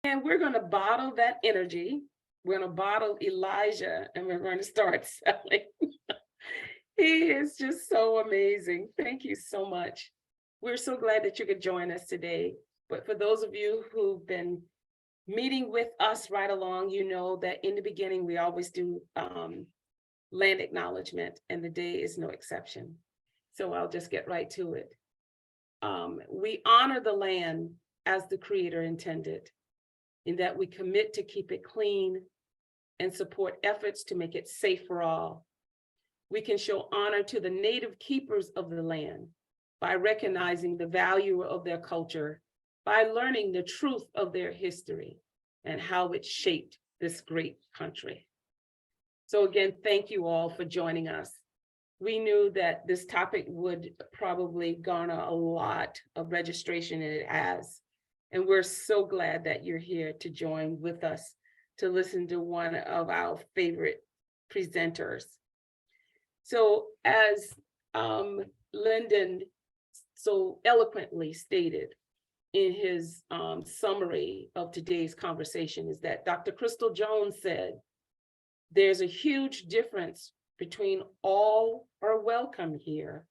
And we're going to bottle that energy. We're going to bottle Elijah and we're going to start selling. He is just so amazing. Thank you so much. We're so glad that you could join us today. But for those of you who've been meeting with us right along, you know that in the beginning, we always do land acknowledgement, and the day is no exception. So I'll just get right to it. We honor the land as the Creator intended, in that we commit to keep it clean and support efforts to make it safe for all. We can show honor to the native keepers of the land by recognizing the value of their culture, by learning the truth of their history and how it shaped this great country. So again, thank you all for joining us. We knew that this topic would probably garner a lot of registration, and it has. And we're so glad that you're here to join with us to listen to one of our favorite presenters. So as Lyndon so eloquently stated in his summary of today's conversation, is that Dr. Crystal Jones said, there's a huge difference between all are welcome here,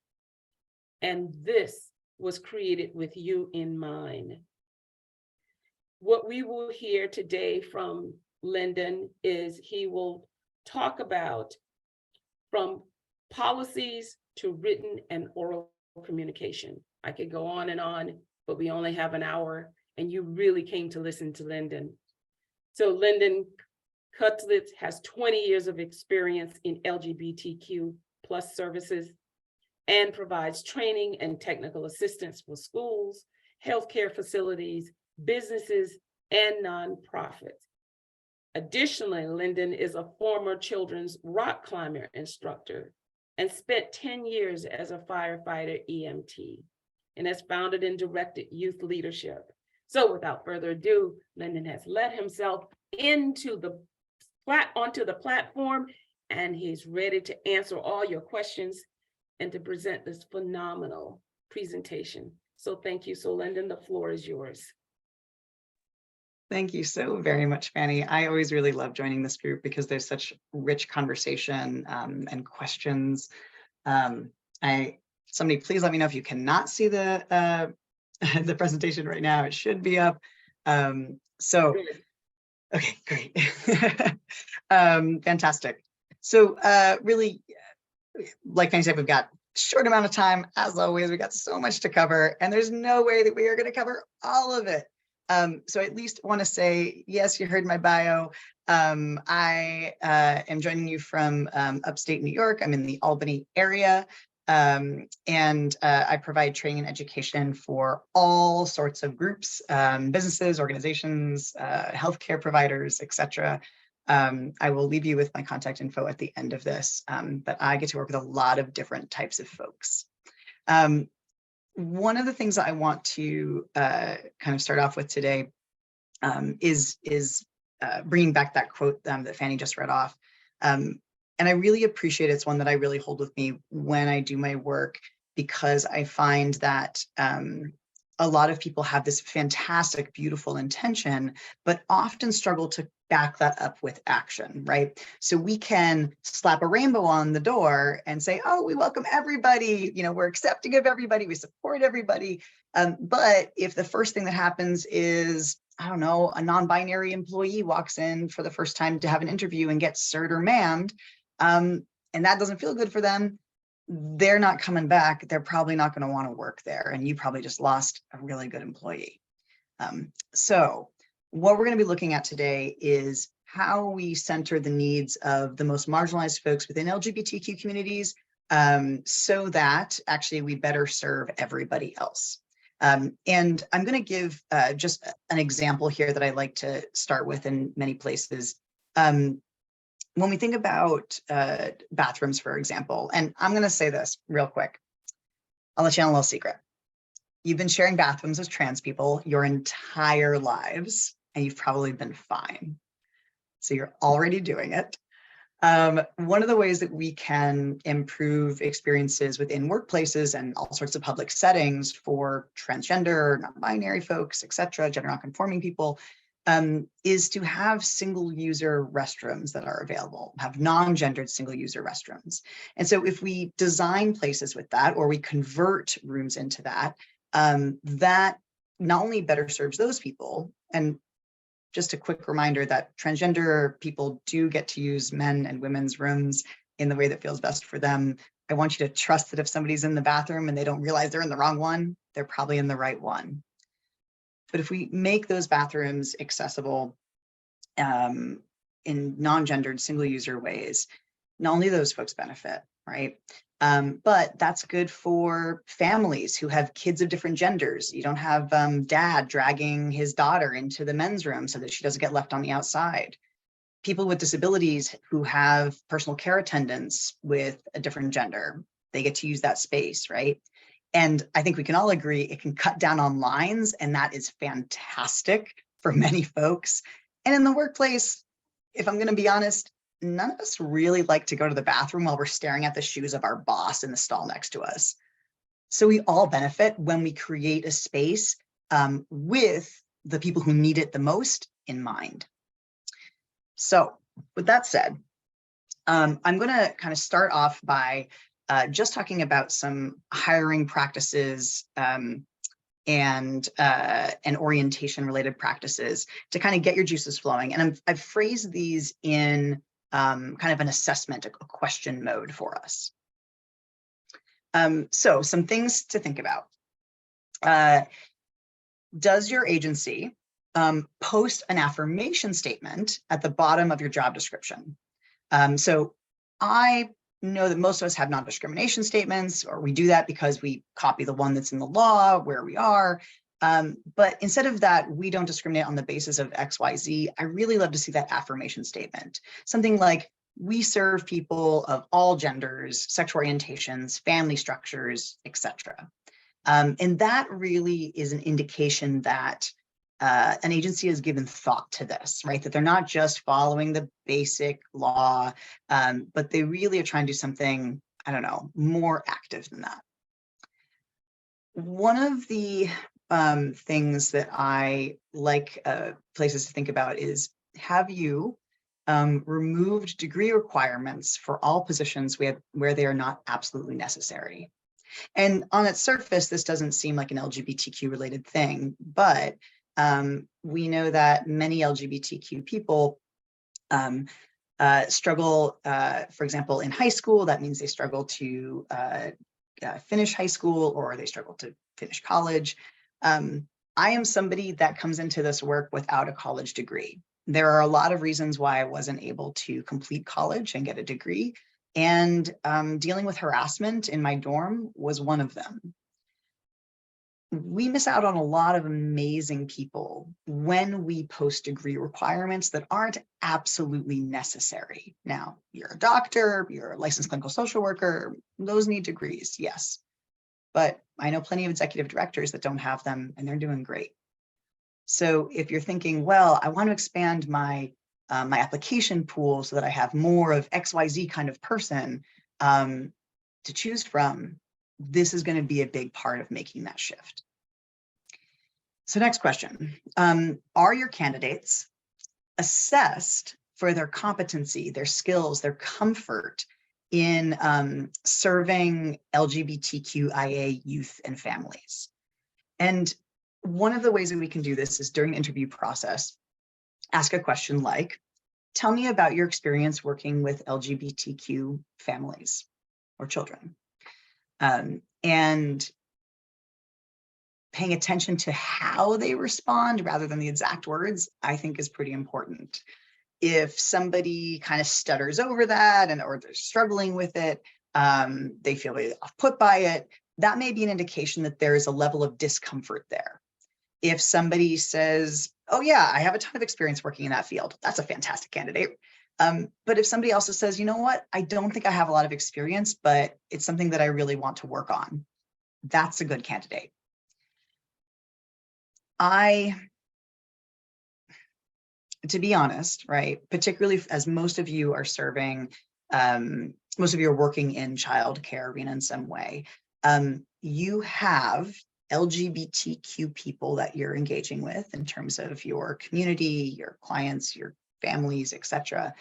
and this was created with you in mind. What we will hear today from Lyndon is he will talk about from policies to written and oral communication. I could go on, but we only have an hour, and you really came to listen to Lyndon. So Lyndon Cudlitz has 20 years of experience in LGBTQ plus services and provides training and technical assistance for schools, healthcare facilities, businesses, and nonprofits. Additionally, Lyndon is a former children's rock climber instructor and spent 10 years as a firefighter EMT, and has founded and directed youth leadership. So without further ado, Lyndon has let himself onto the platform, and he's ready to answer all your questions and to present this phenomenal presentation. So thank you. So Lyndon, the floor is yours. Thank you so very much, Fanny. I always really love joining this group because there's such rich conversation and questions. Somebody please let me know if you cannot see the the presentation right now. It should be up. Okay, great. Fantastic. So really, like Fanny said, we've got a short amount of time. As always, we got so much to cover, and there's no way that we are going to cover all of it. So I at least want to say, yes, you heard my bio. I am joining you from upstate New York. I'm in the Albany area, and I provide training and education for all sorts of groups, businesses, organizations, healthcare providers, etc. I will leave you with my contact info at the end of this, but I get to work with a lot of different types of folks. One of the things that I want to kind of start off with today is bringing back that quote that Fanny just read off. And I really appreciate it's one that I really hold with me when I do my work, because I find that a lot of people have this fantastic, beautiful intention, but often struggle to back that up with action, right? So we can slap a rainbow on the door and say, oh, we welcome everybody, you know, we're accepting of everybody, we support everybody. But if the first thing that happens is, I don't know, a non-binary employee walks in for the first time to have an interview and gets sir'd or ma'am'd, and that doesn't feel good for them, they're not coming back. They're probably not going to want to work there. And you probably just lost a really good employee. So what we're going to be looking at today is how we center the needs of the most marginalized folks within LGBTQ communities, so that actually we better serve everybody else. And I'm going to give just an example here that I like to start with in many places. When we think about bathrooms, for example, and I'm going to say this real quick. I'll let you in a little secret. You've been sharing bathrooms with trans people your entire lives, and you've probably been fine. So you're already doing it. One of the ways that we can improve experiences within workplaces and all sorts of public settings for transgender, non-binary folks, et cetera, gender non-conforming people, is to have single user restrooms that are available, have non-gendered single user restrooms. And so if we design places with that, or we convert rooms into that, that not only better serves those people, and just a quick reminder that transgender people do get to use men and women's rooms in the way that feels best for them. I want you to trust that if somebody's in the bathroom and they don't realize they're in the wrong one, they're probably in the right one. But if we make those bathrooms accessible in non-gendered single user ways, not only do those folks benefit, right? But that's good for families who have kids of different genders. You don't have dad dragging his daughter into the men's room so that she doesn't get left on the outside. People with disabilities who have personal care attendants with a different gender, they get to use that space, right? And I think we can all agree it can cut down on lines, and that is fantastic for many folks. And in the workplace, if I'm going to be honest, none of us really like to go to the bathroom while we're staring at the shoes of our boss in the stall next to us. So we all benefit when we create a space with the people who need it the most in mind. So with that said, I'm going to kind of start off by just talking about some hiring practices and orientation related practices to kind of get your juices flowing. And I've phrased these in kind of an assessment, a question mode for us. So some things to think about. Does your agency post an affirmation statement at the bottom of your job description? So I know that most of us have non-discrimination statements, or we do that because we copy the one that's in the law where we are. But instead of that, we don't discriminate on the basis of XYZ. I really love to see that affirmation statement. Something like, we serve people of all genders, sexual orientations, family structures, etc. And that really is an indication that an agency has given thought to this, right? That they're not just following the basic law, but they really are trying to do something, I don't know, more active than that. One of the things that I like places to think about is, have you removed degree requirements for all positions where they are not absolutely necessary? And on its surface, this doesn't seem like an LGBTQ related thing, but we know that many LGBTQ people struggle, for example, in high school. That means they struggle to finish high school, or they struggle to finish college. I am somebody that comes into this work without a college degree. There are a lot of reasons why I wasn't able to complete college and get a degree, and dealing with harassment in my dorm was one of them. We miss out on a lot of amazing people when we post degree requirements that aren't absolutely necessary. Now, you're a doctor, you're a licensed clinical social worker, those need degrees, yes. But I know plenty of executive directors that don't have them, and they're doing great. So if you're thinking, well, I want to expand my my application pool so that I have more of XYZ kind of person to choose from, this is going to be a big part of making that shift. So next question, are your candidates assessed for their competency, their skills, their comfort in serving LGBTQIA youth and families? And one of the ways that we can do this is during the interview process, ask a question like, tell me about your experience working with LGBTQ families or children. And paying attention to how they respond rather than the exact words, I think is pretty important. If somebody kind of stutters over that or they're struggling with it, they feel really off-put by it, that may be an indication that there is a level of discomfort there. If somebody says, oh yeah, I have a ton of experience working in that field, that's a fantastic candidate. But if somebody also says, you know what, I don't think I have a lot of experience, but it's something that I really want to work on, that's a good candidate. To be honest, right, particularly as most of you are serving, most of you are working in childcare arena in some way, you have LGBTQ people that you're engaging with in terms of your community, your clients, your families, etc.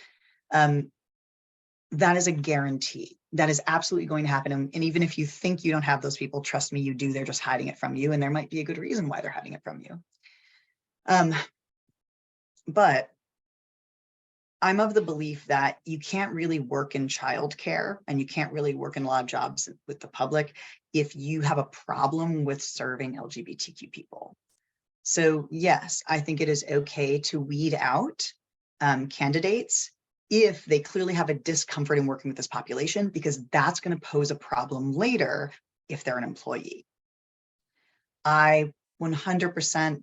That is a guarantee. That is absolutely going to happen. And even if you think you don't have those people, trust me, you do. They're just hiding it from you. And there might be a good reason why they're hiding it from you. But I'm of the belief that you can't really work in childcare and you can't really work in a lot of jobs with the public if you have a problem with serving LGBTQ people. So yes, I think it is okay to weed out candidates if they clearly have a discomfort in working with this population, because that's going to pose a problem later if they're an employee. I 100%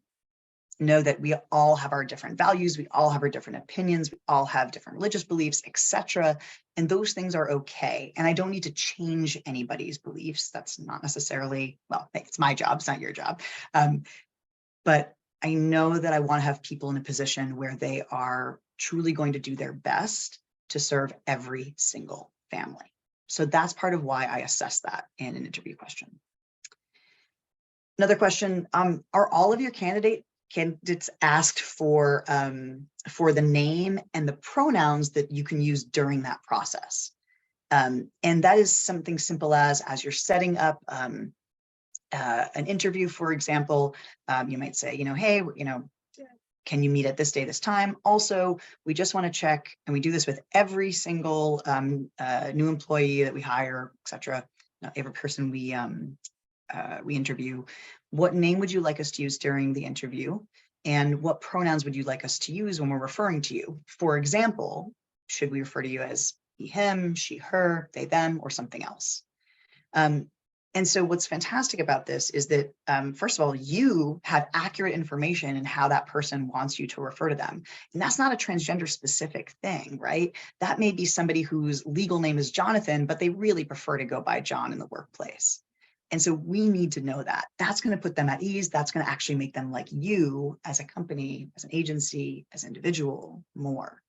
know that we all have our different values, we all have our different opinions, we all have different religious beliefs, etc. And those things are okay. And I don't need to change anybody's beliefs. That's not necessarily, well, it's my job, it's not your job. But I know that I want to have people in a position where they are truly going to do their best to serve every single family. So that's part of why I assess that in an interview question. Another question, are all of your candidates asked for the name and the pronouns that you can use during that process? And that is something simple as you're setting up an interview, for example, you might say, hey, can you meet at this day, this time? Also, we just want to check, and we do this with every single new employee that we hire, etc. Every person we interview. What name would you like us to use during the interview? And what pronouns would you like us to use when we're referring to you? For example, should we refer to you as he, him, she, her, they, them, or something else? And so what's fantastic about this is that, first of all, you have accurate information in how that person wants you to refer to them. And that's not a transgender specific thing, right? That may be somebody whose legal name is Jonathan, but they really prefer to go by John in the workplace. And so we need to know that. That's going to put them at ease. That's going to actually make them like you as a company, as an agency, as an individual more.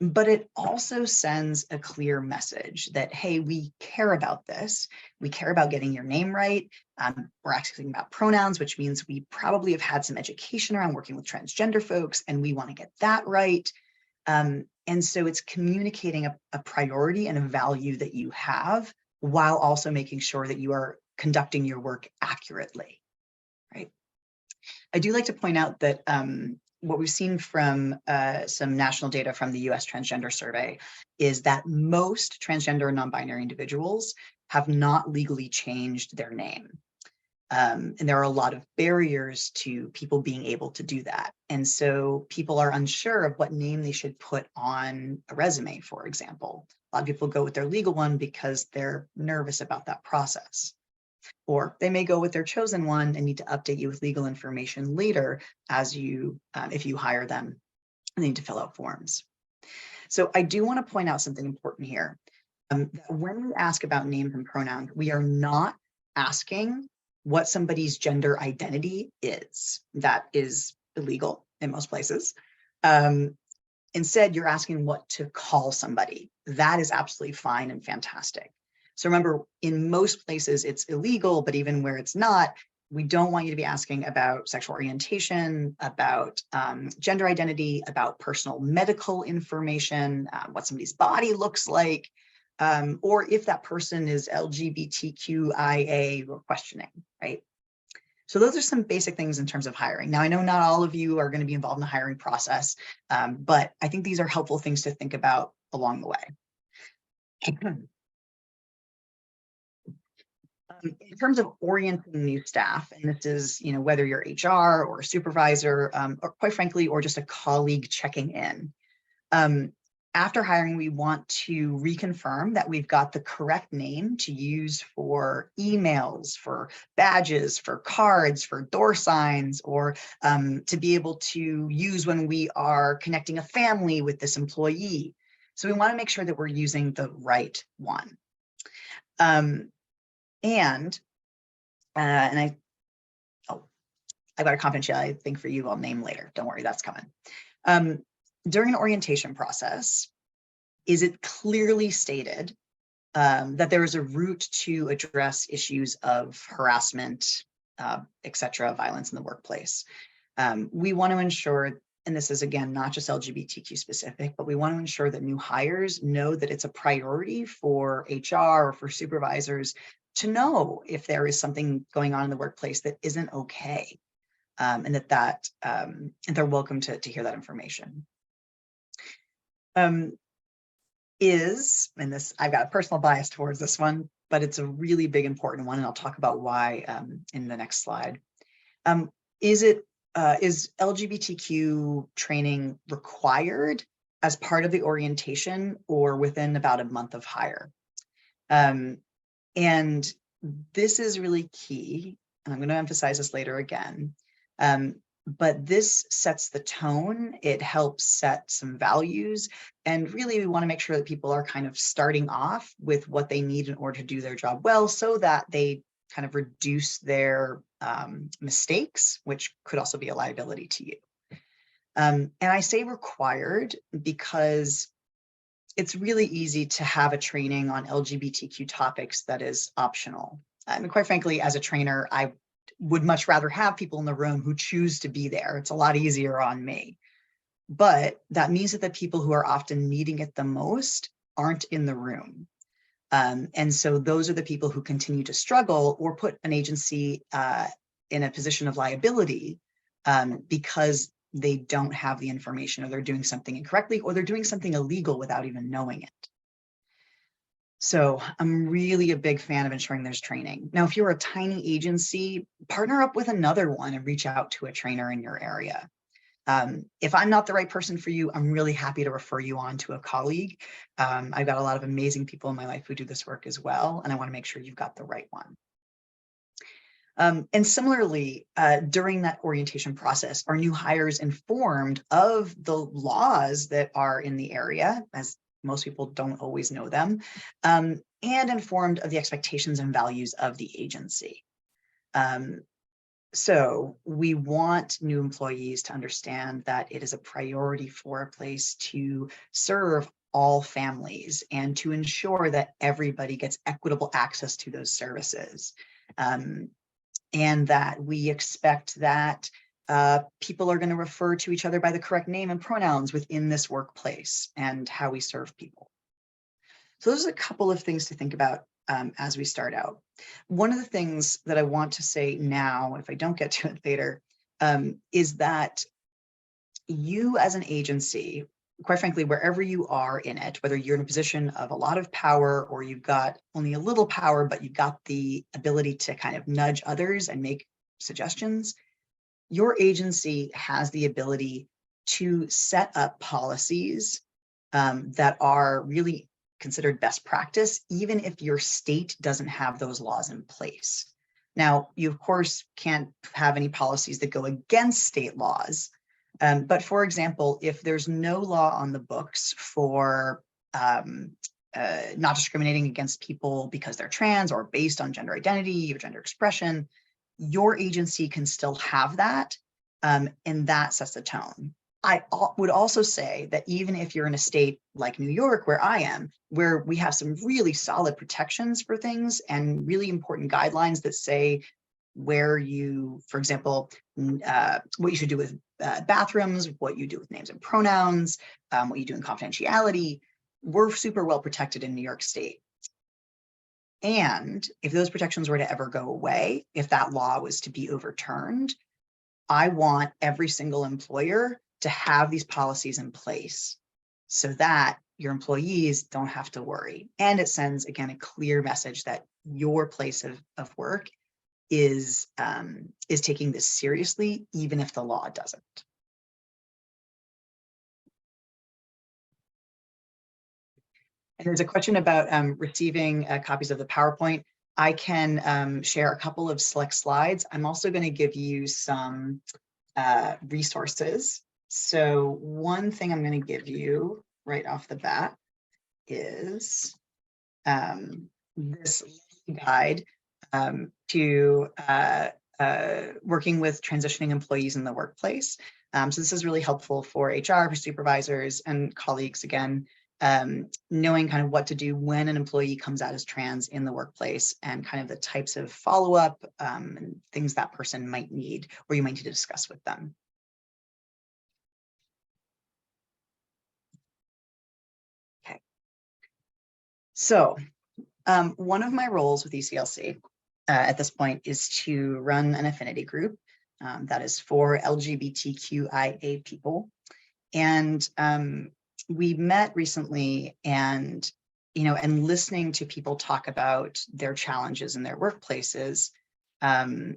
But it also sends a clear message that, hey, we care about this. We care about getting your name right. We're asking about pronouns, which means we probably have had some education around working with transgender folks, and we want to get that right. And so it's communicating a priority and a value that you have, while also making sure that you are conducting your work accurately, right? I do like to point out that what we've seen from some national data from the US Transgender Survey is that most transgender and non-binary individuals have not legally changed their name. And there are a lot of barriers to people being able to do that. And so people are unsure of what name they should put on a resume, for example. A lot of people go with their legal one because they're nervous about that process. Or they may go with their chosen one and need to update you with legal information later as you, if you hire them, and they need to fill out forms. So I do want to point out something important here. When we ask about names and pronouns, we are not asking what somebody's gender identity is. That is illegal in most places. Instead, you're asking what to call somebody. That is absolutely fine and fantastic. So remember, in most places it's illegal, but even where it's not, we don't want you to be asking about sexual orientation, about gender identity, about personal medical information, what somebody's body looks like, or if that person is LGBTQIA, we're questioning, right? So those are some basic things in terms of hiring. Now, I know not all of you are going to be involved in the hiring process, but I think these are helpful things to think about along the way. In terms of orienting new staff, and this is, whether you're HR or a supervisor, or quite frankly, or just a colleague checking in. After hiring, we want to reconfirm that we've got the correct name to use for emails, for badges, for cards, for door signs, or to be able to use when we are connecting a family with this employee. So we want to make sure that we're using the right one. And I've got a confidentiality thing for you I'll name later. Don't worry, that's coming. During an orientation process, is it clearly stated that there is a route to address issues of harassment, etc., violence in the workplace. We want to ensure, and this is again, not just LGBTQ specific, but we want to ensure that new hires know that it's a priority for HR or for supervisors to know if there is something going on in the workplace that isn't okay, and that they're welcome to hear that information. And this, I've got a personal bias towards this one, but it's a really big, important one, and I'll talk about why in the next slide. Is LGBTQ training required as part of the orientation or within about a month of hire? And this is really key, and I'm going to emphasize this later again. But this sets the tone, it helps set some values, and really we want to make sure that people are kind of starting off with what they need in order to do their job well, so that they kind of reduce their mistakes, which could also be a liability to you. And I say required because it's really easy to have a training on LGBTQ topics that is optional. I mean, quite frankly, as a trainer, I would much rather have people in the room who choose to be there. It's a lot easier on me. But that means that the people who are often needing it the most aren't in the room. And so those are the people who continue to struggle or put an agency in a position of liability because they don't have the information, or they're doing something incorrectly, or they're doing something illegal without even knowing it. So I'm really a big fan of ensuring there's training. Now, if you're a tiny agency, partner up with another one and reach out to a trainer in your area. If I'm not the right person for you, I'm really happy to refer you on to a colleague. I've got a lot of amazing people in my life who do this work as well, and I want to make sure you've got the right one. And similarly, during that orientation process, are new hires informed of the laws that are in the area, as most people don't always know them, and informed of the expectations and values of the agency. So we want new employees to understand that it is a priority for a place to serve all families and to ensure that everybody gets equitable access to those services. And that we expect that people are going to refer to each other by the correct name and pronouns within this workplace and how we serve people. So those are a couple of things to think about as we start out. One of the things that I want to say now, if I don't get to it later, is that you as an agency, quite frankly, wherever you are in it, whether you're in a position of a lot of power or you've got only a little power, but you've got the ability to kind of nudge others and make suggestions, your agency has the ability to set up policies that are really considered best practice, even if your state doesn't have those laws in place. Now, you of course can't have any policies that go against state laws. But for example, if there's no law on the books for not discriminating against people because they're trans or based on gender identity or gender expression, your agency can still have that, and that sets the tone. I would also say that even if you're in a state like New York, where I am, where we have some really solid protections for things and really important guidelines that say where you, for example, what you should do with bathrooms, what you do with names and pronouns, what you do in confidentiality, we're super well protected in New York State. And if those protections were to ever go away, if that law was to be overturned, I want every single employer to have these policies in place so that your employees don't have to worry. And it sends, again, a clear message that your place of work is taking this seriously, even if the law doesn't. And there's a question about receiving copies of the PowerPoint. I can share a couple of select slides. I'm also going to give you some resources. So one thing I'm going to give you right off the bat is this guide to working with transitioning employees in the workplace. So this is really helpful for HR, for supervisors and colleagues, again, knowing kind of what to do when an employee comes out as trans in the workplace, and kind of the types of follow-up and things that person might need or you might need to discuss with them. Okay. So one of my roles with ECLC at this point is to run an affinity group that is for LGBTQIA people. And we met recently, and and listening to people talk about their challenges in their workplaces, I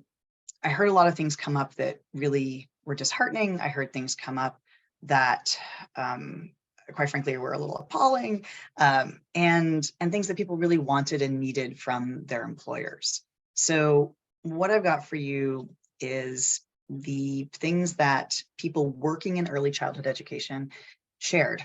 heard a lot of things come up that really were disheartening. I heard things come up that quite frankly were a little appalling, and things that people really wanted and needed from their employers. So what I've got for you is the things that people working in early childhood education shared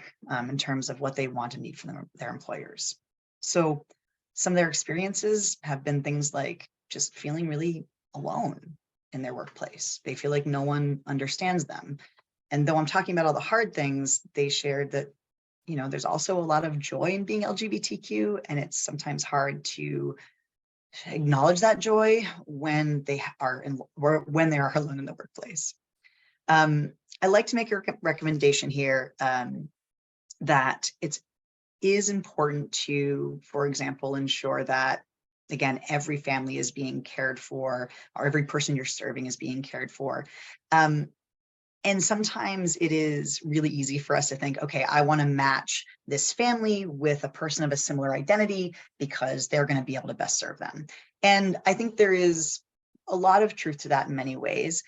in terms of what they want and need from their employers. So some of their experiences have been things like just feeling really alone in their workplace. They feel like no one understands them. And though I'm talking about all the hard things, they shared that, there's also a lot of joy in being LGBTQ, and it's sometimes hard to acknowledge that joy when they are alone in the workplace. I like to make a recommendation here that it is important to, for example, ensure that, again, every family is being cared for, or every person you're serving is being cared for. And sometimes it is really easy for us to think, okay, I want to match this family with a person of a similar identity because they're going to be able to best serve them. And I think there is a lot of truth to that in many ways,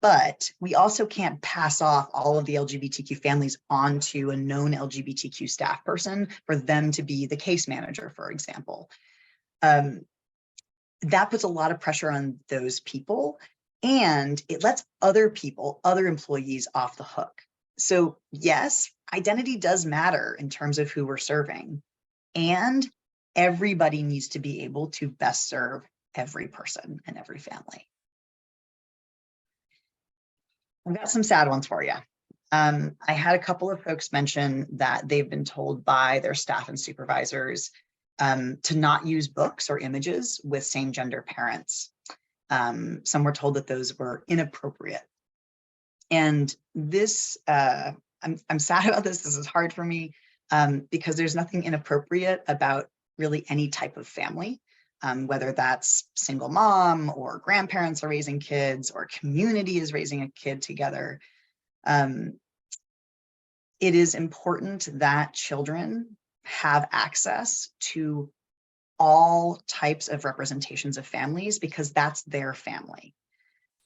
but we also can't pass off all of the LGBTQ families onto a known LGBTQ staff person for them to be the case manager, for example. That puts a lot of pressure on those people, and it lets other people, other employees off the hook. So yes, identity does matter in terms of who we're serving, and everybody needs to be able to best serve every person and every family. I've got some sad ones for you. I had a couple of folks mention that they've been told by their staff and supervisors to not use books or images with same gender parents. Some were told that those were inappropriate. And this, I'm sad about this. This is hard for me because there's nothing inappropriate about really any type of family, whether that's single mom or grandparents are raising kids or community is raising a kid together. It is important that children have access to all types of representations of families because that's their family.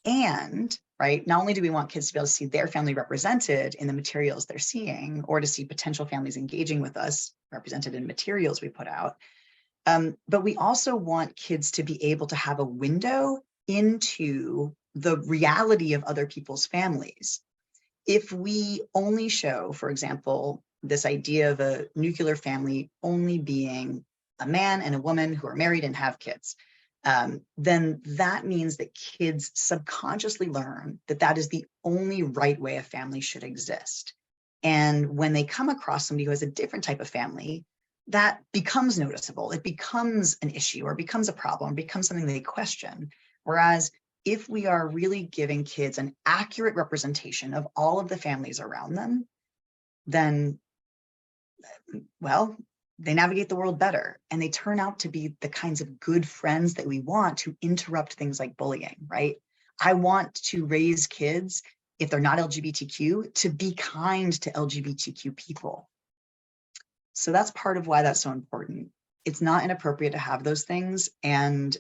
And, right, not only do we want kids to be able to see their family represented in the materials they're seeing, or to see potential families engaging with us represented in materials we put out, but we also want kids to be able to have a window into the reality of other people's families. If we only show, for example, this idea of a nuclear family only being a man and a woman who are married and have kids, then that means that kids subconsciously learn that that is the only right way a family should exist. And when they come across somebody who has a different type of family, that becomes noticeable. It becomes an issue or becomes a problem, becomes something they question. Whereas if we are really giving kids an accurate representation of all of the families around them, then, well, they navigate the world better and they turn out to be the kinds of good friends that we want to interrupt things like bullying, right? I want to raise kids, if they're not LGBTQ, to be kind to LGBTQ people. So that's part of why that's so important. It's not inappropriate to have those things, and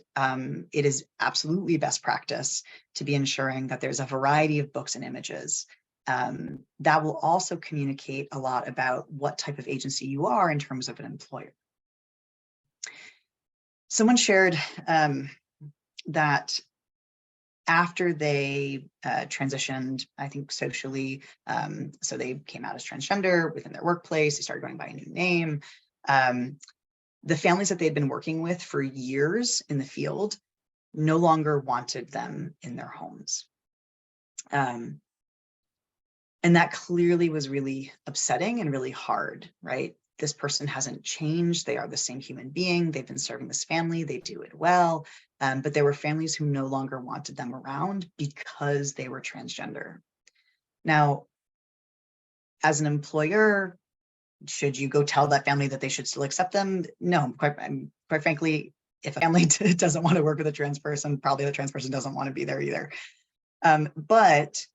it is absolutely best practice to be ensuring that there's a variety of books and images that will also communicate a lot about what type of agency you are in terms of an employer. Someone shared that after they transitioned, I think socially, so they came out as transgender within their workplace, they started going by a new name. The families that they'd been working with for years in the field no longer wanted them in their homes. And that clearly was really upsetting and really hard, right? this person hasn't changed. They are the same human being. They've been serving this family. They do it well. But there were families who no longer wanted them around because they were transgender. Now, as an employer, should you go tell that family that they should still accept them? No, quite frankly, if a family doesn't want to work with a trans person, probably the trans person doesn't want to be there either. But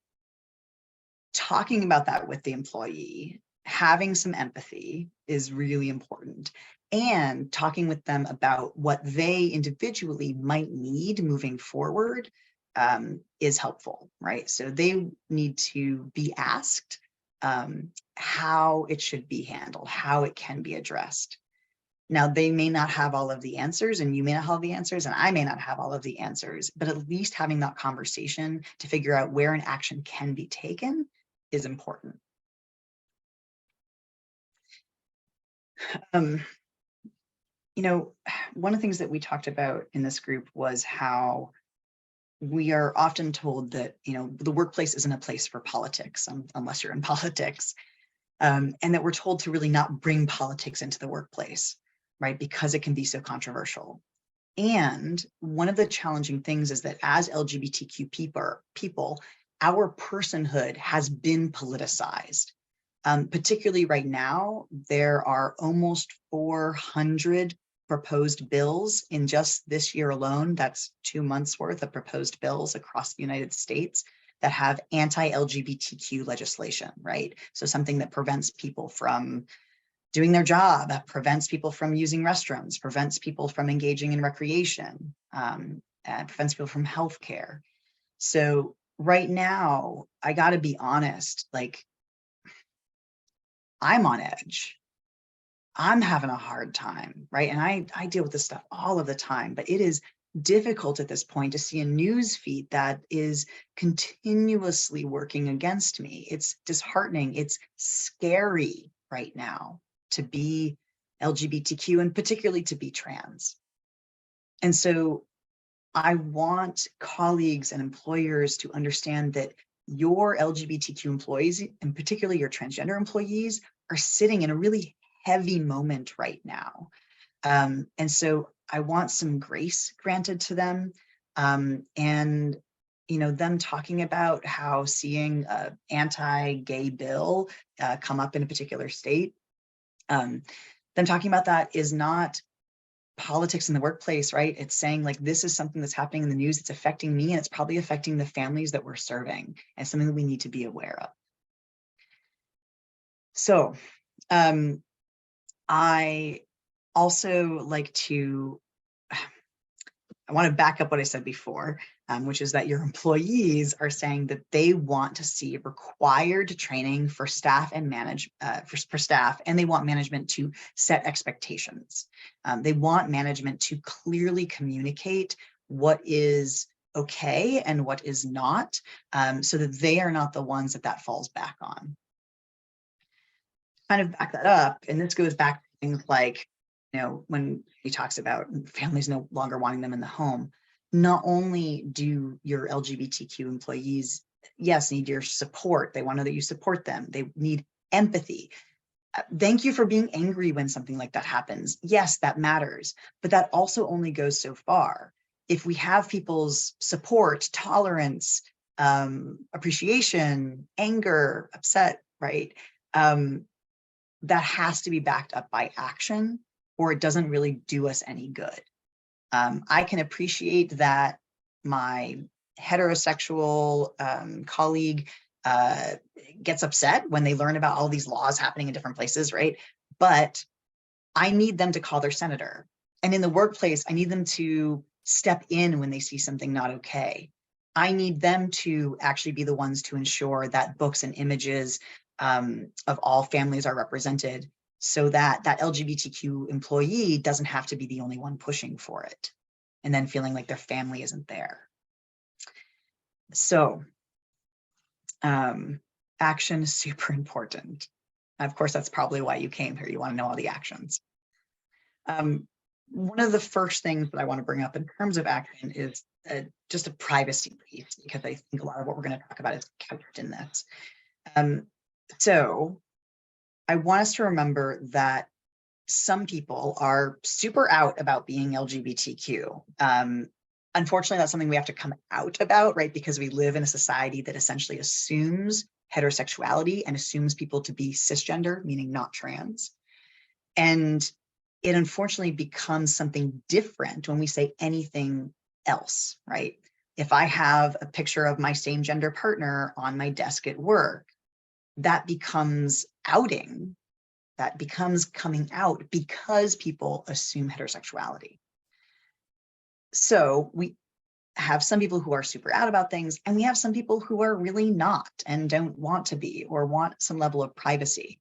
talking about that with the employee, having some empathy is really important. And talking with them about what they individually might need moving forward is helpful, right? So they need to be asked how it should be handled, how it can be addressed. Now, they may not have all of the answers, and you may not have the answers, and I may not have all of the answers, but at least having that conversation to figure out where an action can be taken is important. You know, one of the things that we talked about in this group was how we are often told that, you know, the workplace isn't a place for politics unless you're in politics, and that we're told to really not bring politics into the workplace, right? Because it can be so controversial. And one of the challenging things is that as LGBTQ people, our personhood has been politicized. Particularly right now, there are almost 400 proposed bills in just this year alone. That's 2 months worth of proposed bills across the United States that have anti-LGBTQ legislation, right? So something that prevents people from doing their job, that prevents people from using restrooms, prevents people from engaging in recreation, and prevents people from healthcare. So right now, I got to be honest, like, I'm on edge. I'm having a hard time, right? And I deal with this stuff all of the time, but it is difficult at this point to see a news feed that is continuously working against me. It's disheartening. It's scary right now to be LGBTQ and particularly to be trans. And so I want colleagues and employers to understand that your LGBTQ employees, and particularly your transgender employees, are sitting in a really heavy moment right now. And so I want some grace granted to them. And, you know, them talking about how seeing an anti-gay bill come up in a particular state, them talking about that is not politics in the workplace, right? It's saying like, this is something that's happening in the news. It's affecting me, and it's probably affecting the families that we're serving, and something that we need to be aware of. So I also like to, I want to back up what I said before, which is that your employees are saying that they want to see required training for staff and for staff, and they want management to set expectations. They want management to clearly communicate what is okay and what is not, so that they are not the ones that falls back on. Kind of back that up, and this goes back to things like, you know, when he talks about families no longer wanting them in the home, not only do your LGBTQ employees, yes, need your support, they want to know that you support them, they need empathy. Thank you for being angry when something like that happens. Yes, that matters, but that also only goes so far. If we have people's support, tolerance, appreciation, anger, upset, right? That has to be backed up by action, or it doesn't really do us any good. I can appreciate that my heterosexual colleague gets upset when they learn about all these laws happening in different places, right? But I need them to call their senator. And in the workplace, I need them to step in when they see something not okay. I need them to actually be the ones to ensure that books and images of all families are represented, so that that LGBTQ employee doesn't have to be the only one pushing for it and then feeling like their family isn't there. So action is super important. Of course, that's probably why you came here. You want to know all the actions. One of the first things that I want to bring up in terms of action is just a privacy piece, because I think a lot of what we're going to talk about is couched in this. So I want us to remember that some people are super out about being LGBTQ. Unfortunately, that's something we have to come out about, right? Because we live in a society that essentially assumes heterosexuality and assumes people to be cisgender, meaning not trans. And it unfortunately becomes something different when we say anything else, right? If I have a picture of my same gender partner on my desk at work, that becomes outing, that becomes coming out because people assume heterosexuality. So we have some people who are super out about things, and we have some people who are really not and don't want to be or want some level of privacy.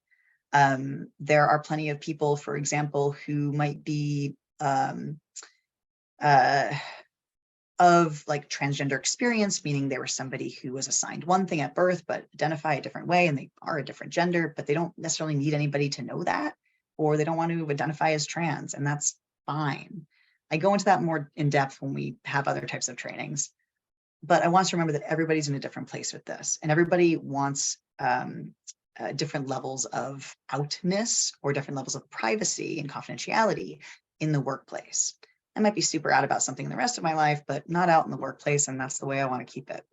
There are plenty of people, for example, who might be of like transgender experience, meaning they were somebody who was assigned one thing at birth, but identify a different way and they are a different gender, but they don't necessarily need anybody to know that, or they don't want to identify as trans, and that's fine. I go into that more in depth when we have other types of trainings, but I want us to remember that everybody's in a different place with this, and everybody wants different levels of outness or different levels of privacy and confidentiality in the workplace. I might be super out about something in the rest of my life, but not out in the workplace, and that's the way I want to keep it.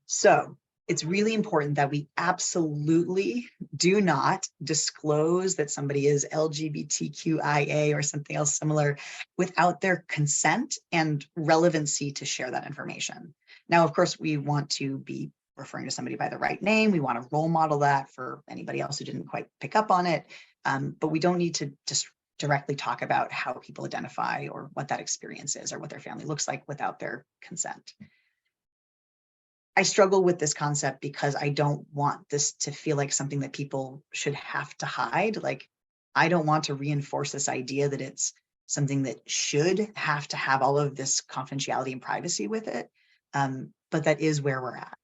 So it's really important that we absolutely do not disclose that somebody is LGBTQIA or something else similar without their consent and relevancy to share that information. Now, of course, we want to be referring to somebody by the right name. We want to role model that for anybody else who didn't quite pick up on it, but we don't need to just directly talk about how people identify or what that experience is or what their family looks like without their consent. I struggle with this concept because I don't want this to feel like something that people should have to hide. Like, I don't want to reinforce this idea that it's something that should have to have all of this confidentiality and privacy with it, but that is where we're at.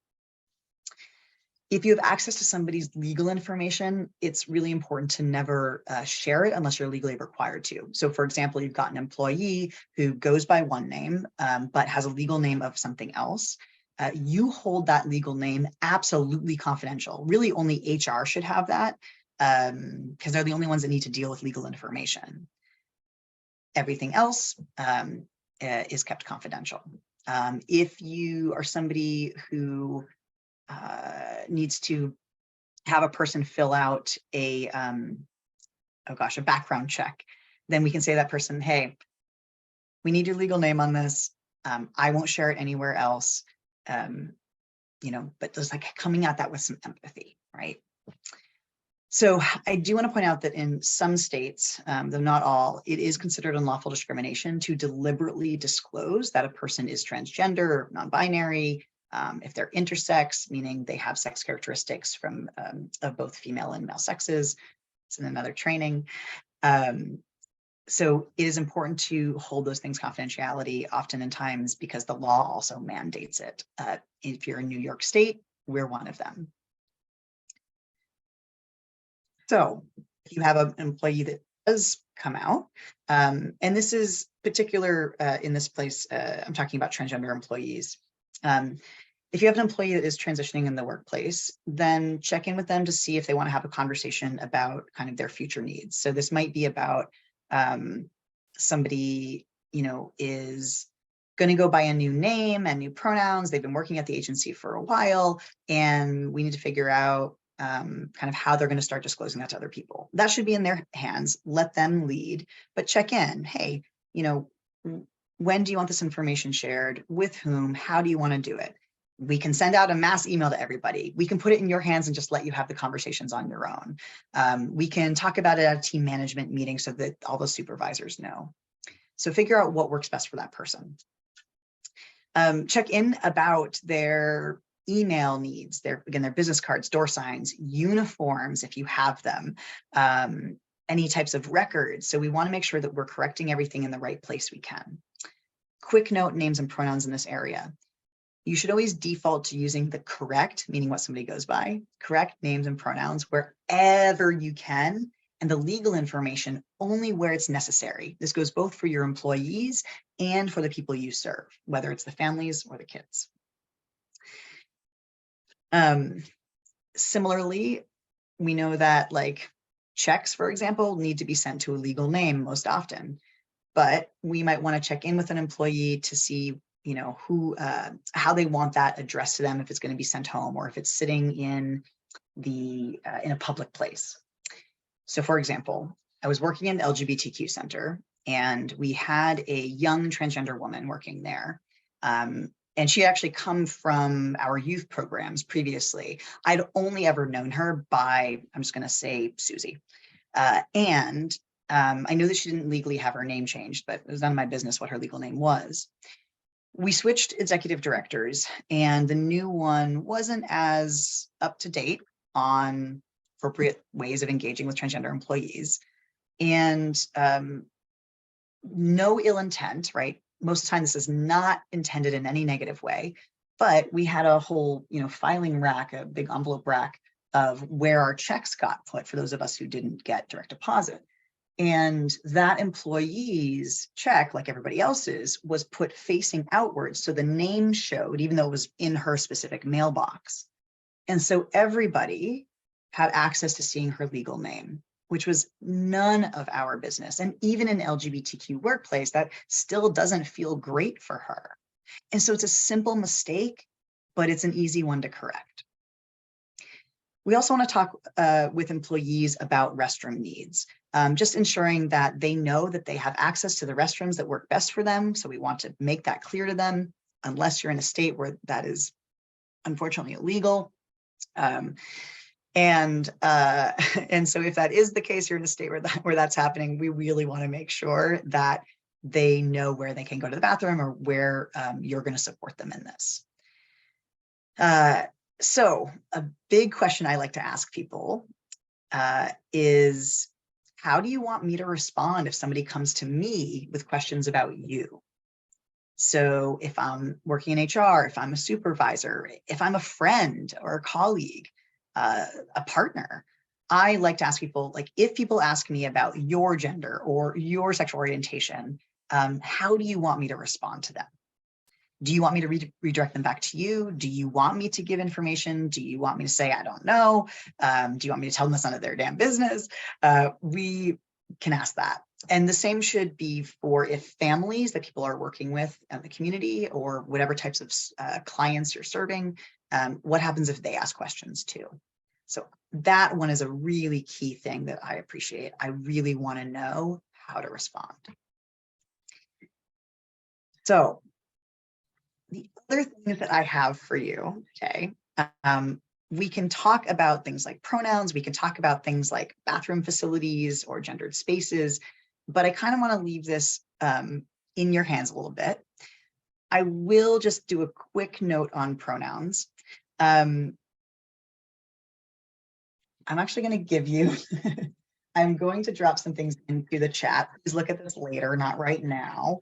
If you have access to somebody's legal information, it's really important to never share it unless you're legally required to. So for example, you've got an employee who goes by one name, but has a legal name of something else. You hold that legal name absolutely confidential. Really only HR should have that because they're the only ones that need to deal with legal information. Everything else is kept confidential. If you are somebody who needs to have a person fill out a background check, then we can say to that person, hey, we need your legal name on this. I won't share it anywhere else. But just like coming at that with some empathy, right? So I do want to point out that in some states, though not all, it is considered unlawful discrimination to deliberately disclose that a person is transgender or non-binary, if they're intersex, meaning they have sex characteristics of both female and male sexes. It's in another training. So it is important to hold those things confidentiality often in times because the law also mandates it. If you're in New York State, we're one of them. So if you have an employee that does come out, and this is particular in this place, I'm talking about transgender employees. If you have an employee that is transitioning in the workplace, then check in with them to see if they want to have a conversation about kind of their future needs. So this might be about somebody, is going to go by a new name and new pronouns. They've been working at the agency for a while, and we need to figure out kind of how they're going to start disclosing that to other people. That should be in their hands. Let them lead, but check in. Hey, when do you want this information shared? With whom? How do you want to do it? We can send out a mass email to everybody. We can put it in your hands and just let you have the conversations on your own. We can talk about it at a team management meeting so that all the supervisors know. So figure out what works best for that person. Check in about their email needs, their business cards, door signs, uniforms, if you have them, any types of records. So we want to make sure that we're correcting everything in the right place we can. Quick note, names and pronouns in this area. You should always default to using the correct, meaning what somebody goes by, correct names and pronouns wherever you can, and the legal information only where it's necessary. This goes both for your employees and for the people you serve, whether it's the families or the kids. Similarly, we know that Checks, for example, need to be sent to a legal name most often, but we might want to check in with an employee to see, how they want that addressed to them, if it's going to be sent home or if it's sitting in a public place. So for example, I was working in the LGBTQ center and we had a young transgender woman working there. And she actually come from our youth programs previously. I'd only ever known her by, I'm just going to say Susie. And I knew that she didn't legally have her name changed, but it was none of my business what her legal name was. We switched executive directors and the new one wasn't as up to date on appropriate ways of engaging with transgender employees. And no ill intent, right? Most of the time, this is not intended in any negative way, but we had a whole, filing rack, a big envelope rack of where our checks got put for those of us who didn't get direct deposit. And that employee's check, like everybody else's, was put facing outwards. So the name showed, even though it was in her specific mailbox. And so everybody had access to seeing her legal name, which was none of our business. And even in LGBTQ workplace, that still doesn't feel great for her. And so it's a simple mistake, but it's an easy one to correct. We also want to talk with employees about restroom needs, just ensuring that they know that they have access to the restrooms that work best for them. So we want to make that clear to them, unless you're in a state where that is unfortunately illegal. And so if that is the case, you're in a state where that's happening, we really want to make sure that they know where they can go to the bathroom or where you're going to support them in this. So a big question I like to ask people is, how do you want me to respond if somebody comes to me with questions about you? So if I'm working in HR, if I'm a supervisor, if I'm a friend or a colleague, a partner, I like to ask people, like, if people ask me about your gender or your sexual orientation, how do you want me to respond to them? Do you want me to redirect them back to you? Do you want me to give information? Do you want me to say, I don't know? Do you want me to tell them it's none of their damn business? We can ask that. And the same should be for if families that people are working with in the community or whatever types of clients you're serving, what happens if they ask questions too? So that one is a really key thing that I appreciate. I really want to know how to respond. So the other things that I have for you, okay, we can talk about things like pronouns. We can talk about things like bathroom facilities or gendered spaces, but I kind of want to leave this in your hands a little bit. I will just do a quick note on pronouns. I'm actually going to give you, I'm going to drop some things into the chat. Please look at this later, not right now.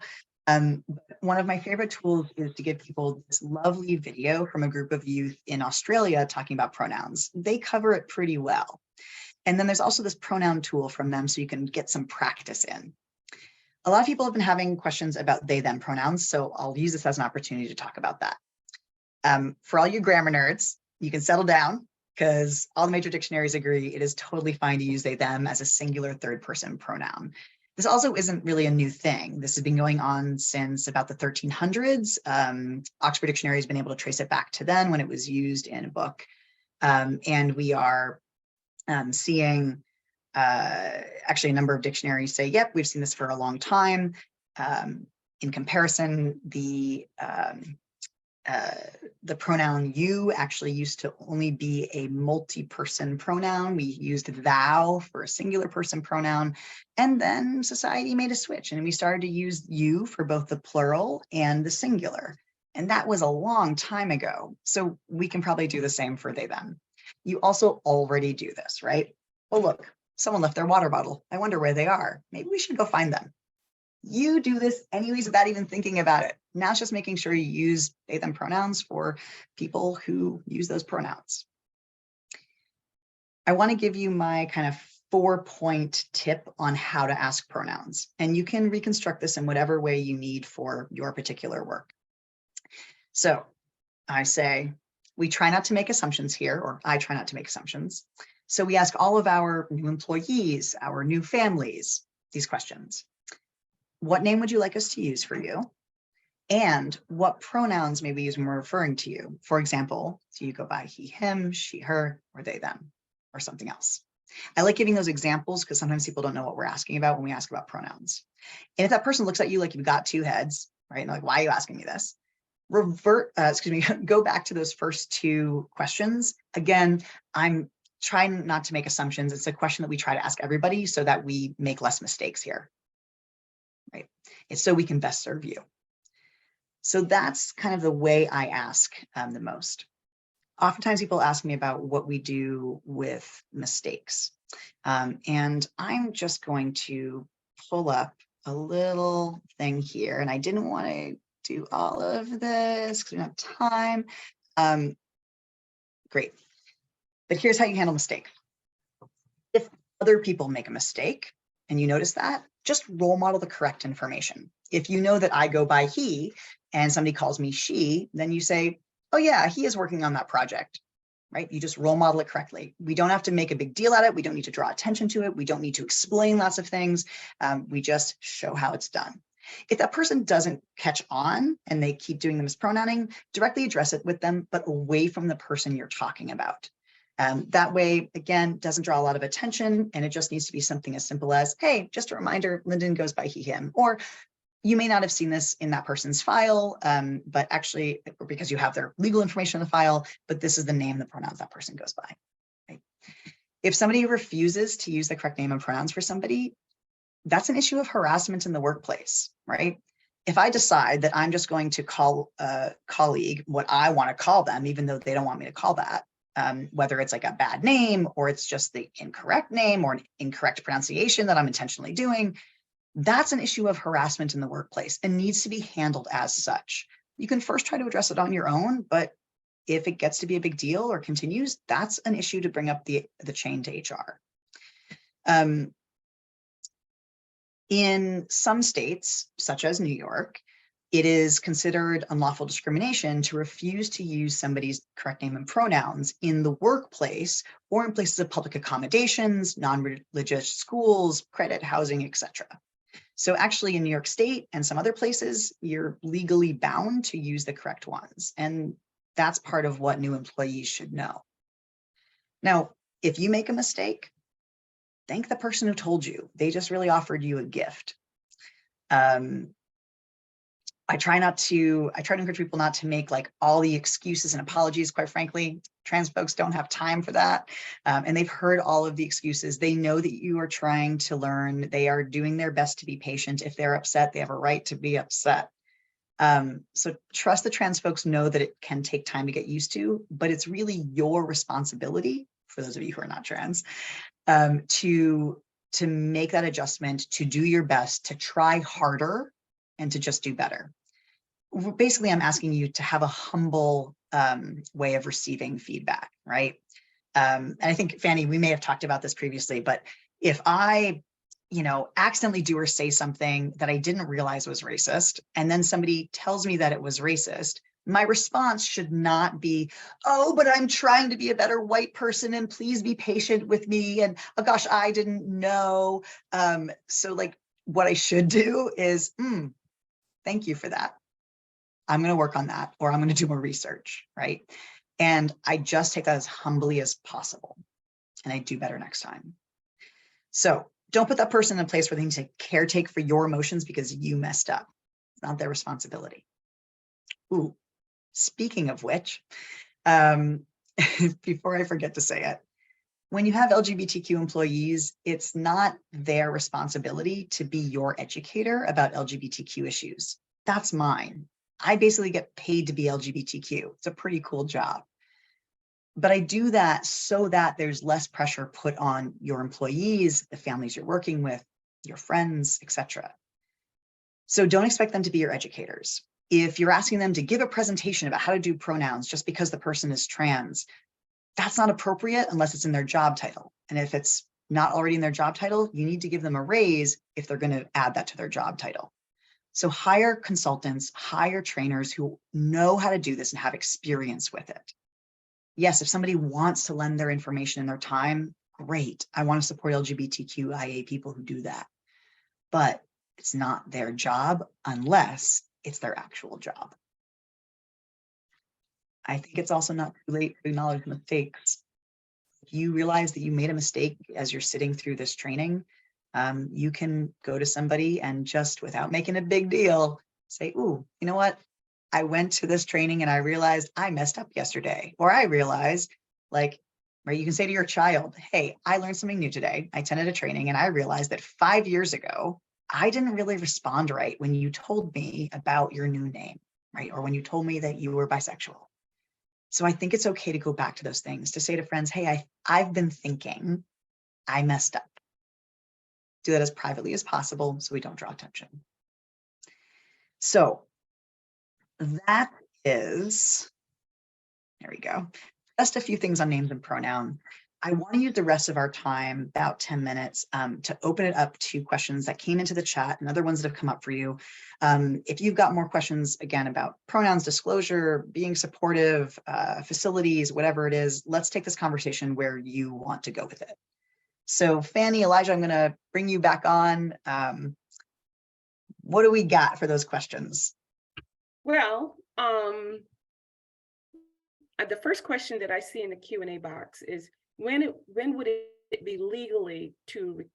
One of my favorite tools is to give people this lovely video from a group of youth in Australia talking about pronouns. They cover it pretty well. And then there's also this pronoun tool from them so you can get some practice in. A lot of people have been having questions about they, them pronouns, so I'll use this as an opportunity to talk about that. For all you grammar nerds, you can settle down because all the major dictionaries agree it is totally fine to use they, them as a singular third person pronoun. This also isn't really a new thing. This has been going on since about the 1300s. Oxford Dictionary has been able to trace it back to then when it was used in a book. And we are seeing actually a number of dictionaries say, yep, we've seen this for a long time. In comparison, the pronoun you actually used to only be a multi-person pronoun. We used thou for a singular person pronoun, and then society made a switch and we started to use you for both the plural and the singular. And that was a long time ago. So we can probably do the same for they, them. You also already do this, right? Well, look, someone left their water bottle. I wonder where they are. Maybe we should go find them. You do this anyways without even thinking about it. Now it's just making sure you use they, them pronouns for people who use those pronouns. I want to give you my kind of 4-point tip on how to ask pronouns, and you can reconstruct this in whatever way you need for your particular work. So I say, we try not to make assumptions here, or I try not to make assumptions. So we ask all of our new employees, our new families, these questions. What name would you like us to use for you? And what pronouns may we use when we're referring to you? For example, do you go by he, him, she, her, or they, them, or something else? I like giving those examples because sometimes people don't know what we're asking about when we ask about pronouns. And if that person looks at you like you've got two heads, right? And like, why are you asking me this? Go back to those first two questions. Again, I'm trying not to make assumptions. It's a question that we try to ask everybody so that we make less mistakes here, right? It's so we can best serve you. So that's kind of the way I ask the most. Oftentimes people ask me about what we do with mistakes. And I'm just going to pull up a little thing here. And I didn't want to do all of this because we don't have time. Great. But here's how you handle mistake. If other people make a mistake and you notice that, just role model the correct information. If you know that I go by he and somebody calls me she, then you say, oh yeah, he is working on that project, right? You just role model it correctly. We don't have to make a big deal out of it. We don't need to draw attention to it. We don't need to explain lots of things. We just show how it's done. If that person doesn't catch on and they keep doing the mispronouncing, directly address it with them, but away from the person you're talking about. That way, again, doesn't draw a lot of attention, and it just needs to be something as simple as, hey, just a reminder, Lyndon goes by he, him, or you may not have seen this in that person's file, but actually, because you have their legal information in the file, but this is the name, the pronouns that person goes by. Right? If somebody refuses to use the correct name and pronouns for somebody, that's an issue of harassment in the workplace, right? If I decide that I'm just going to call a colleague what I want to call them, even though they don't want me to call that, whether it's like a bad name or it's just the incorrect name or an incorrect pronunciation that I'm intentionally doing, that's an issue of harassment in the workplace and needs to be handled as such. You can first try to address it on your own, but if it gets to be a big deal or continues, that's an issue to bring up the chain to HR. In some states, such as New York, it is considered unlawful discrimination to refuse to use somebody's correct name and pronouns in the workplace or in places of public accommodations, non-religious schools, credit, housing, etc. So actually in New York State and some other places, you're legally bound to use the correct ones. And that's part of what new employees should know. Now, if you make a mistake, thank the person who told you. They just really offered you a gift. I try to encourage people not to make like all the excuses and apologies, quite frankly. Trans folks don't have time for that. And they've heard all of the excuses. They know that you are trying to learn. They are doing their best to be patient. If they're upset, they have a right to be upset. So trust the trans folks know that it can take time to get used to, but it's really your responsibility, for those of you who are not trans, to make that adjustment, to do your best, to try harder, and to just do better. Basically, I'm asking you to have a humble way of receiving feedback, right? And I think, Fanny, we may have talked about this previously, but if I, accidentally do or say something that I didn't realize was racist, and then somebody tells me that it was racist, my response should not be, oh, but I'm trying to be a better white person and please be patient with me. And oh gosh, I didn't know. So like what I should do is, thank you for that. I'm going to work on that, or I'm going to do more research, right? And I just take that as humbly as possible. And I do better next time. So don't put that person in a place where they need to caretake for your emotions because you messed up. It's not their responsibility. Ooh, speaking of which, before I forget to say it, when you have LGBTQ employees, it's not their responsibility to be your educator about LGBTQ issues. That's mine. I basically get paid to be LGBTQ. It's a pretty cool job. But I do that so that there's less pressure put on your employees, the families you're working with, your friends, etc. So don't expect them to be your educators. If you're asking them to give a presentation about how to do pronouns just because the person is trans, that's not appropriate unless it's in their job title. And if it's not already in their job title, you need to give them a raise if they're going to add that to their job title. So hire consultants, hire trainers who know how to do this and have experience with it. Yes, if somebody wants to lend their information and their time, great. I want to support LGBTQIA people who do that. But it's not their job unless it's their actual job. I think it's also not too late to acknowledge mistakes. If you realize that you made a mistake as you're sitting through this training, you can go to somebody and just without making a big deal, say, ooh, you know what? I went to this training and I realized I messed up yesterday. Or I realized, like, right, you can say to your child, hey, I learned something new today. I attended a training and I realized that 5 years ago, I didn't really respond right when you told me about your new name, right? Or when you told me that you were bisexual. So I think it's okay to go back to those things, to say to friends, hey, I've been thinking I messed up. Do that as privately as possible so we don't draw attention. So that is, there we go. Just a few things on names and pronoun. I want to use the rest of our time, about 10 minutes, to open it up to questions that came into the chat and other ones that have come up for you. If you've got more questions, again, about pronouns, disclosure, being supportive, facilities, whatever it is, let's take this conversation where you want to go with it. So Fanny, Elijah, I'm going to bring you back on. What do we got for those questions? Well, the first question that I see in the Q&A box is, when would it be legally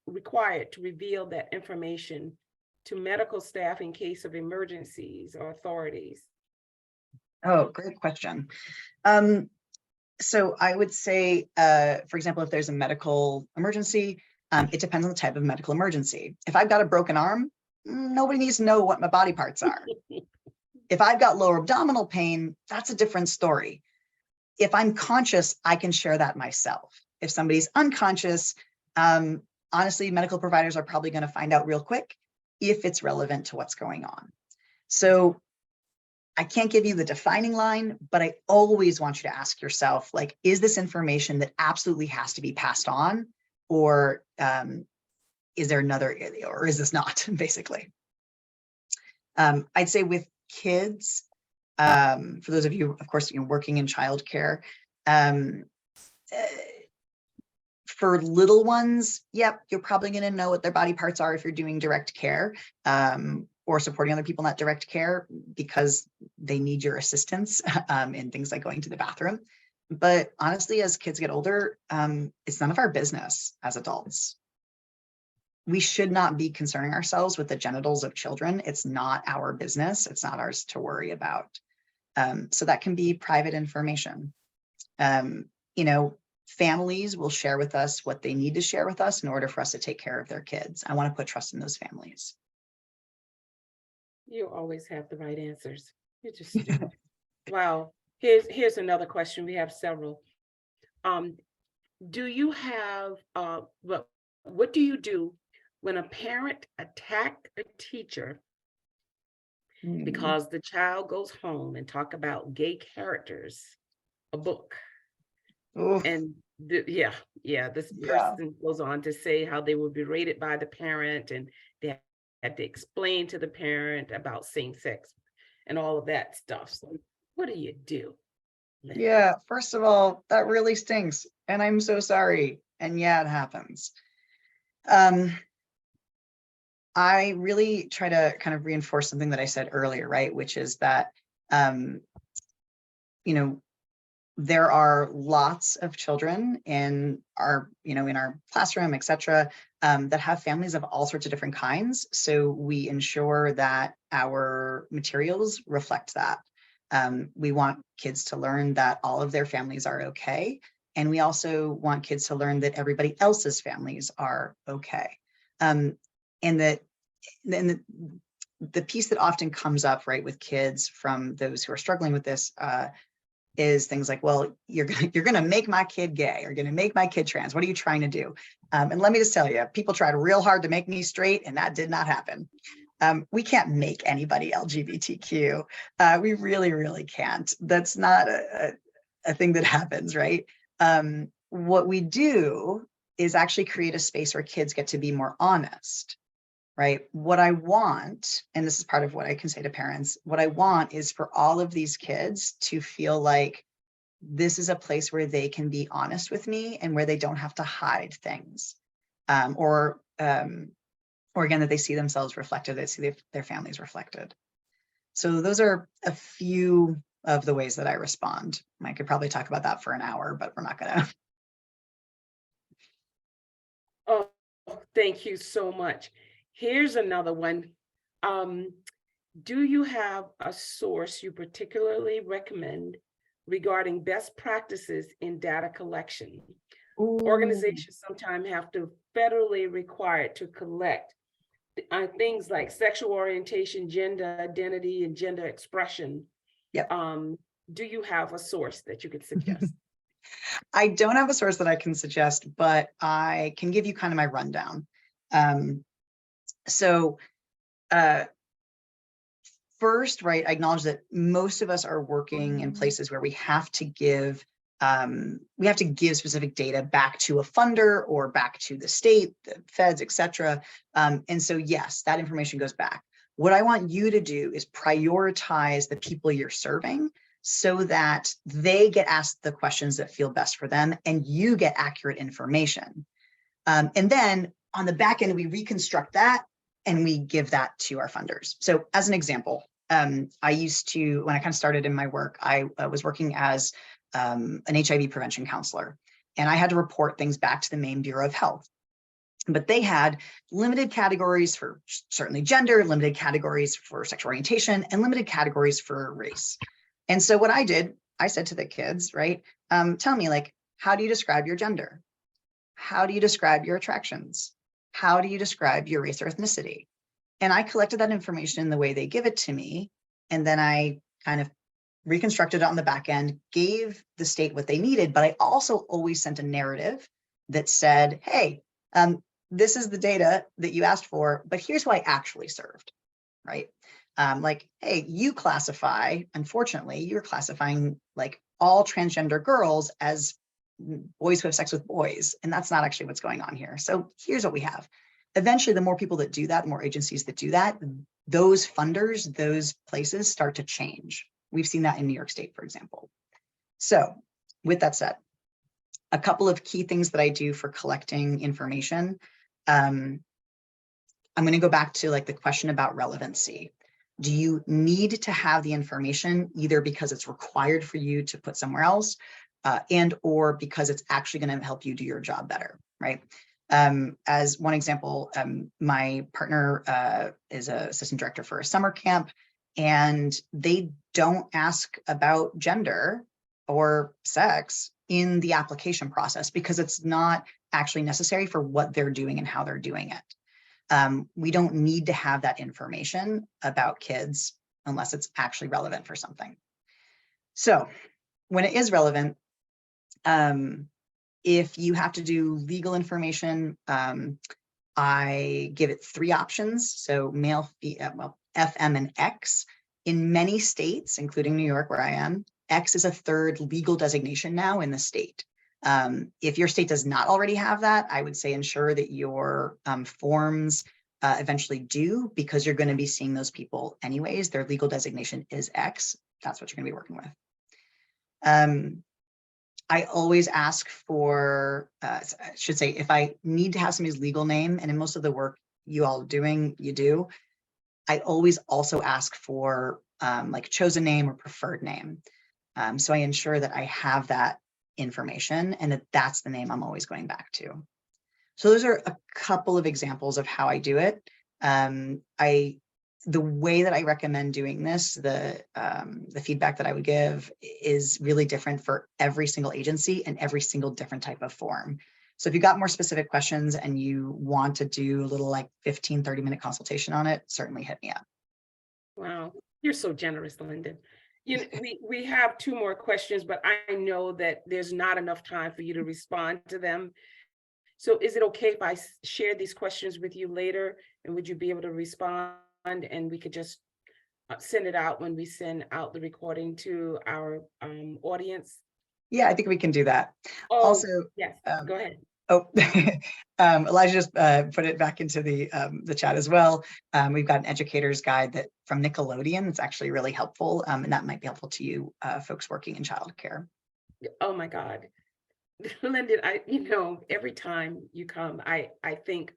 required to reveal that information to medical staff in case of emergencies or authorities? Oh, great question. So I would say, for example, if there's a medical emergency, it depends on the type of medical emergency. If I've got a broken arm, nobody needs to know what my body parts are. If I've got lower abdominal pain, that's a different story. If I'm conscious, I can share that myself. If somebody's unconscious, honestly, medical providers are probably going to find out real quick if it's relevant to what's going on. So I can't give you the defining line, but I always want you to ask yourself, like, is this information that absolutely has to be passed on? Or is there another, or is this not, basically? I'd say with kids, for those of you, of course, working in childcare, for little ones, yep, you're probably going to know what their body parts are if you're doing direct care, or supporting other people in that direct care, because they need your assistance in things like going to the bathroom. But honestly, as kids get older, it's none of our business as adults. We should not be concerning ourselves with the genitals of children. It's not our business. It's not ours to worry about. So that can be private information. Families will share with us what they need to share with us in order for us to take care of their kids. I want to put trust in those families. You always have the right answers. You just do. Wow. Here's another question. We have several. Do you have what do you do when a parent attacks a teacher because the child goes home and talk about gay characters, a book? Oof. And this person goes on to say how they were berated by the parent and they had to explain to the parent about same sex and all of that stuff. So what do you do? Yeah, first of all, that really stinks. And I'm so sorry. And yeah, it happens. I really try to kind of reinforce something that I said earlier, right? Which is that, there are lots of children in our, in our classroom, et cetera, that have families of all sorts of different kinds. So we ensure that our materials reflect that. We want kids to learn that all of their families are okay. And we also want kids to learn that everybody else's families are okay. And that the piece that often comes up, right, with kids from those who are struggling with this is things like, well, you're gonna make my kid gay, or you're gonna make my kid trans. What are you trying to do? And let me just tell you, people tried real hard to make me straight, and that did not happen. We can't make anybody LGBTQ. We really, really can't. That's not a thing that happens, right? What we do is actually create a space where kids get to be more honest, right? What I want, and this is part of what I can say to parents, what I want is for all of these kids to feel like this is a place where they can be honest with me and where they don't have to hide things, or again, that they see themselves reflected, they see their families reflected. So those are a few of the ways that I respond. I could probably talk about that for an hour, but we're not gonna. Oh, thank you so much. Here's another one. Do you have a source you particularly recommend regarding best practices in data collection? Ooh. Organizations sometimes have to federally required to collect things like sexual orientation, gender identity, and gender expression. Yep. Do you have a source that you could suggest? I don't have a source that I can suggest, but I can give you kind of my rundown. First, right, I acknowledge that most of us are working in places where we have to give specific data back to a funder or back to the state, the feds, et cetera. And so, yes, that information goes back. What I want you to do is prioritize the people you're serving so that they get asked the questions that feel best for them and you get accurate information. And then on the back end, we reconstruct that and we give that to our funders. So as an example, I used to, when I kind of started in my work, I was working as an HIV prevention counselor, and I had to report things back to the Maine Bureau of Health. But they had limited categories for certainly gender, limited categories for sexual orientation, and limited categories for race. And so what I did, I said to the kids, right, tell me, like, how do you describe your gender? How do you describe your attractions? How do you describe your race or ethnicity? And I collected that information in the way they give it to me. And then I kind of reconstructed it on the back end, gave the state what they needed, but I also always sent a narrative that said, hey, this is the data that you asked for, but here's who I actually served, right? Like, hey, you classify, unfortunately, you're classifying like all transgender girls as boys who have sex with boys, and that's not actually what's going on here. So here's what we have. Eventually, the more people that do that, the more agencies that do that, those funders, those places start to change. We've seen that in New York State, for example. So with that said, a couple of key things that I do for collecting information. I'm going to go back to like the question about relevancy. Do you need to have the information either because it's required for you to put somewhere else and or because it's actually going to help you do your job better, right? As one example, my partner is an assistant director for a summer camp, and they don't ask about gender or sex in the application process because it's not actually necessary for what they're doing and how they're doing it. We don't need to have that information about kids unless it's actually relevant for something. So when it is relevant, if you have to do legal information, I give it 3 options. So male, well, FM and X. In many states, including New York, where I am, X is a 3rd legal designation now in the state. If your state does not already have that, I would say ensure that your forms eventually do, because you're going to be seeing those people anyways. Their legal designation is X. That's what you're going to be working with. I always ask for, I should say, if I need to have somebody's legal name, and in most of the work you all doing, you do, I always also ask for like chosen name or preferred name. So I ensure that I have that information and that that's the name I'm always going back to. So those are a couple of examples of how I do it. The way that I recommend doing this, the feedback that I would give is really different for every single agency and every single different type of form. So if you got more specific questions and you want to do a little like 15, 30-minute consultation on it, certainly hit me up. Wow, you're so generous, Lyndon. You know, we have 2 more questions, but I know that there's not enough time for you to respond to them. So is it okay if I share these questions with you later, and would you be able to respond, and we could just send it out when we send out the recording to our audience? Yeah, I think we can do that. Oh, Also, yes, go ahead. Oh, Elijah just put it back into the chat as well. We've got an educator's guide that from Nickelodeon. It's actually really helpful, and that might be helpful to you folks working in childcare. Oh my God. Lyndon, every time you come, I think,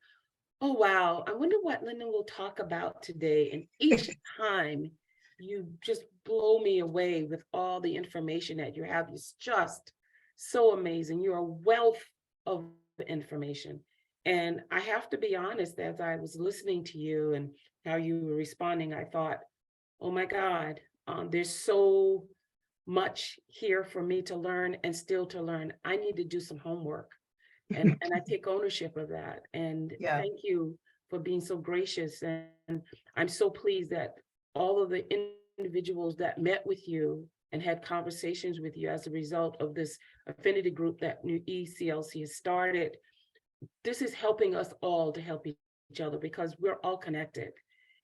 oh wow, I wonder what Lyndon will talk about today. And each time you just blow me away with all the information that you have. It's just so amazing. You're a wealth of information. And I have to be honest, as I was listening to you and how you were responding, I thought, oh my God, there's so much here for me to learn and still to learn. I need to do some homework. And I take ownership of that. And Yeah. thank you for being so gracious. And I'm so pleased that all of the individuals that met with you and had conversations with you as a result of this affinity group that new ECLC has started, this is helping us all to help each other because we're all connected.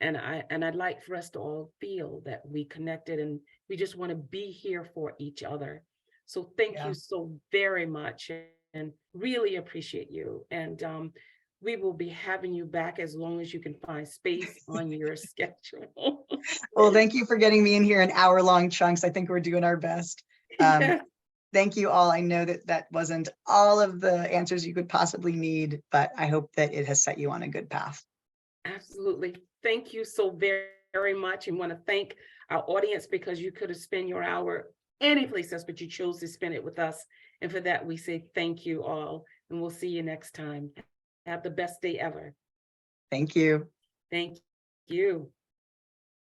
And I'd like for us to all feel that we connected and we just want to be here for each other. So thank Yeah. you so very much and really appreciate you. And we will be having you back as long as you can find space on your schedule. Well, thank you for getting me in here in hour-long chunks. I think we're doing our best. Yes, Thank you all. I know that that wasn't all of the answers you could possibly need, but I hope that it has set you on a good path. absolutely. Thank you so very, very much. And want to thank our audience because you could have spent your hour any place else, but you chose to spend it with us. And for that, we say thank you all. And we'll see you next time. Have the best day ever. Thank you. Thank you.